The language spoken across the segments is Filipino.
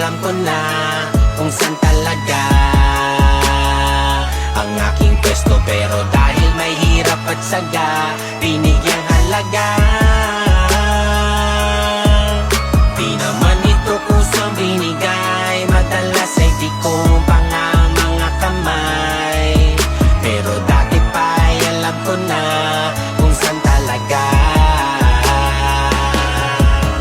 alam ko na kung saan talaga ang aking pwesto. Pero dahil may hirap at saga, binigyang halaga. Di naman ito kusang binigay, madalas ay di ko pa nga mga kamay. Pero dati pa ay alam ko na kung saan talaga.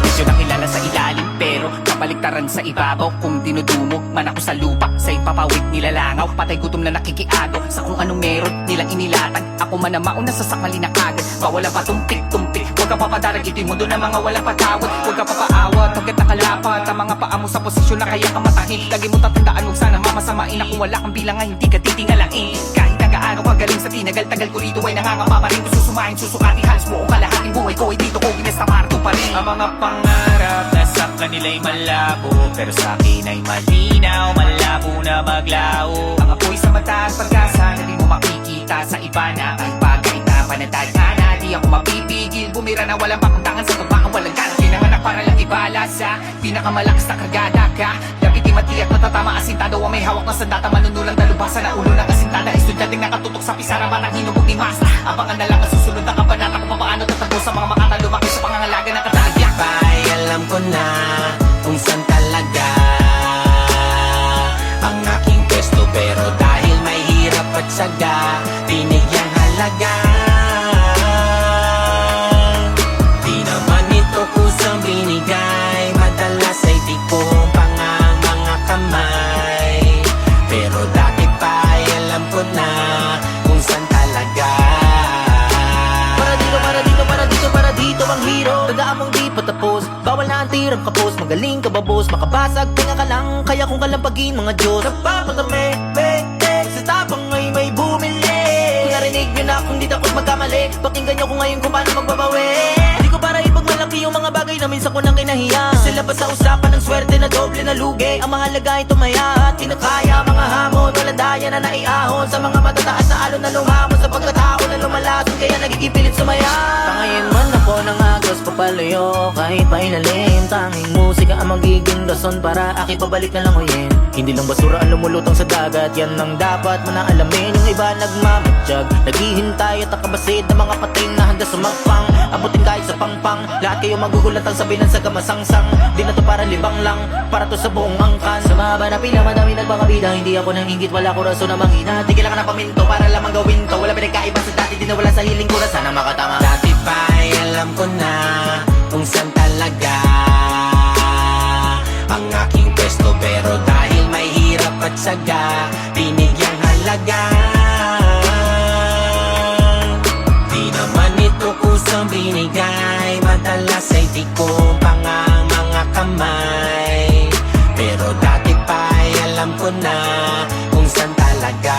Medyo nakilala sa ilalim pero kabaliktaran sa ibabaw. Kung dinudumog man ako sa lupa, sa ipapawid nilalangaw. Patay gutom na nakikiago sa kung anong meron nilang inilatag. Ako man na mauna sa sakali na agad, bawala pa tumpik-tumpik. Huwag ka papadarag, ito'y mundo na mga walang patawad. Huwag ka papaawat, hanggat nakalapat ang mga paa mo sa posisyon na kaya ka matahin. Lagi mo tatandaan, huwag sana mamasamain. Kung wala kang bilang ay hindi ka titingalain. Kahit na gaano kagaling sa tinagal-tagal ko rito ay nangangapa pa rin. Gusto sumahin, susukati, halos buong kalahating buhay ko ay dito ko ginestamarto pa rin. Ang mga pangarap na sa kanila'y malabo, pero sa akin ay malinaw, malabo na maglaho. Ang apoy sa mata at pag-asa na di mo makikita sa iba na ang bagay na panatadhana. Di ako mapipigil, bumira na walang pakundangan sa tumbang walang ganas. Pinanganak para lang ibala sa pinakamalakas na kargada ka. Dapitin matiyak na tatama asintado ang may hawak na sandata. Manunulang dalubasa na ulo ng asintada. Estudyanteng nakatutok sa pisara batang hinubog ni Masta. Abangan na lang ang susunod na kabanata kung paano tatagos sa mga makatalumaki sa pangangalaga ng katagyak. Ay alam ko na kung saan talaga ang aking pwesto. Pero dahil may hirap at saga, binigyang halaga. Di naman ito kusang binigay, madalas ay di ko pa nga mga kamay. Pero dati pa ay alam ko na kung saan talaga. Para dito ang hero. Tagaan mong di patapos, bawal na ang tirang kapos. Magaling ka ba boss, makabasag, tinga ka lang. Kaya kung kalampagin mga Diyos. Napapatame, bete, sa tapang ay may bumili. Kung narinig nyo na kung di takot magkamali, pakinggan nyo kung ngayon kung paano magbabawi. Di ko para ipagmalaki yung mga bagay na minsan ko nang kinahiya. Sila ba sa usapan ng swerte na doble na lugi? Ang mahalaga ay tumaya at kinakaya mga hamon. Walang daya na naiahon sa mga matataas na alon na lumamon. Sa pagkatao na lumalason kaya nagigipilit sumaya. Tangayin man ako ng agos papalayo, kahit pa ilalim. Tanging musika ang magiging rason para aking pabalik na languyin. Hindi lang basura ang lumulutang sa dagat, yan ang dapat mo na alamin. Yung iba nagmamatsyag, naghihintay at nakabasid ng mga pating na handa sumagpang. Abutin kahit sa pangpang, lahat kayo magugulatang sabinan sa kamasangsang. Di na to para libang lang, para to sa buong angkan. Sa mahaba na pila, madami nagpakabida. Hindi ako nang ingit, wala ko rason na manghina. Di kailangan na paminto para lamang gawin to. Wala pinagkaiba sa dati, di na wala sa hiling ko na sana makatama. Dati pa ay alam ko na kung saan talaga ang aking pwesto. Pero dahil may hirap at saga, binigyang halaga. Di naman ito kusang binigay, madalas ay di ko pa nga mga kamay. Pero dati pa ay alam ko na kung saan talaga.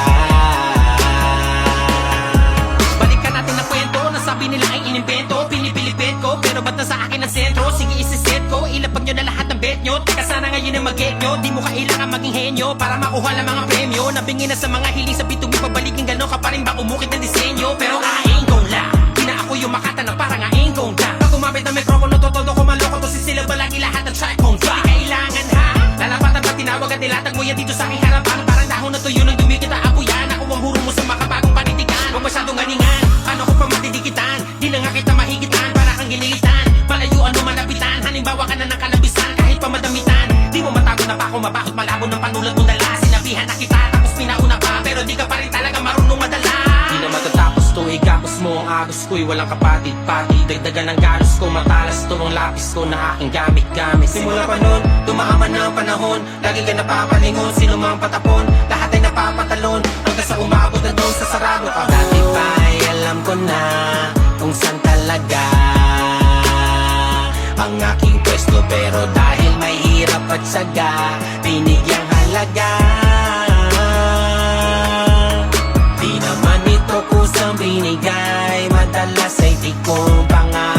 Balikan natin ang kwento, nasabi nila ay inimbento. Pinipilipit ko, pero ba't nasa akin ang sentro? Sige isiset ko, ilapag nyo na lahat ng bet nyo. Teka sana ngayon ang mag-get nyo, di mo kailangan maging henyo para makuha ng mga premyo. Nabingi na sa mga hiling sa bitong ipabalikin gano'n ka pa rin ba umukit ng disenyo? Pero I ain't gon' lie, di na ako yung makata na parang I ain't gon' die. Pag umabit ng mikropono, totodo ko maloko to si sila balagi lahat ng track on track. Di kailangan ha, lalapatan pa tinawag at nilatag mo yan dito sa aking harapan. Parang dahon na tuyo nang dumikit na abuyan. Ako ang huro mo sa makabagong panitikan. Huwag masyadong ganingan, paano ko pa matidikitan? Di na nga kita mahigitan, para kang ginilitan. Malayuan mo malapitan, halimbawa ka na ng kalabisan. Kahit pa madamitan, di mo matago na pa ako mabakot malabo ng panulat mong dala. Sinabihan na kita, tapos pinauna pa, pero di ka pa rin talaga marunong madala. Di na matatapos to, igapos mo ang agos ko'y walang kapatid-patid. Dagdagan ng galos ko, matalas to ang lapis ko na aking gamit-gamit. Simula pa nun, tumahaman na ang panahon, lagi ka napapalingon, sino mang patapon, lahat ay napapatalon, hanggang sa umabot na doon sa sarado ka. Dati pa ay alam ko na kung saan talaga ang aking pwesto. Pero dahil may hirap at saga, binigyang halaga. Di naman ito kusang binigay, madalas ay di ko pa nga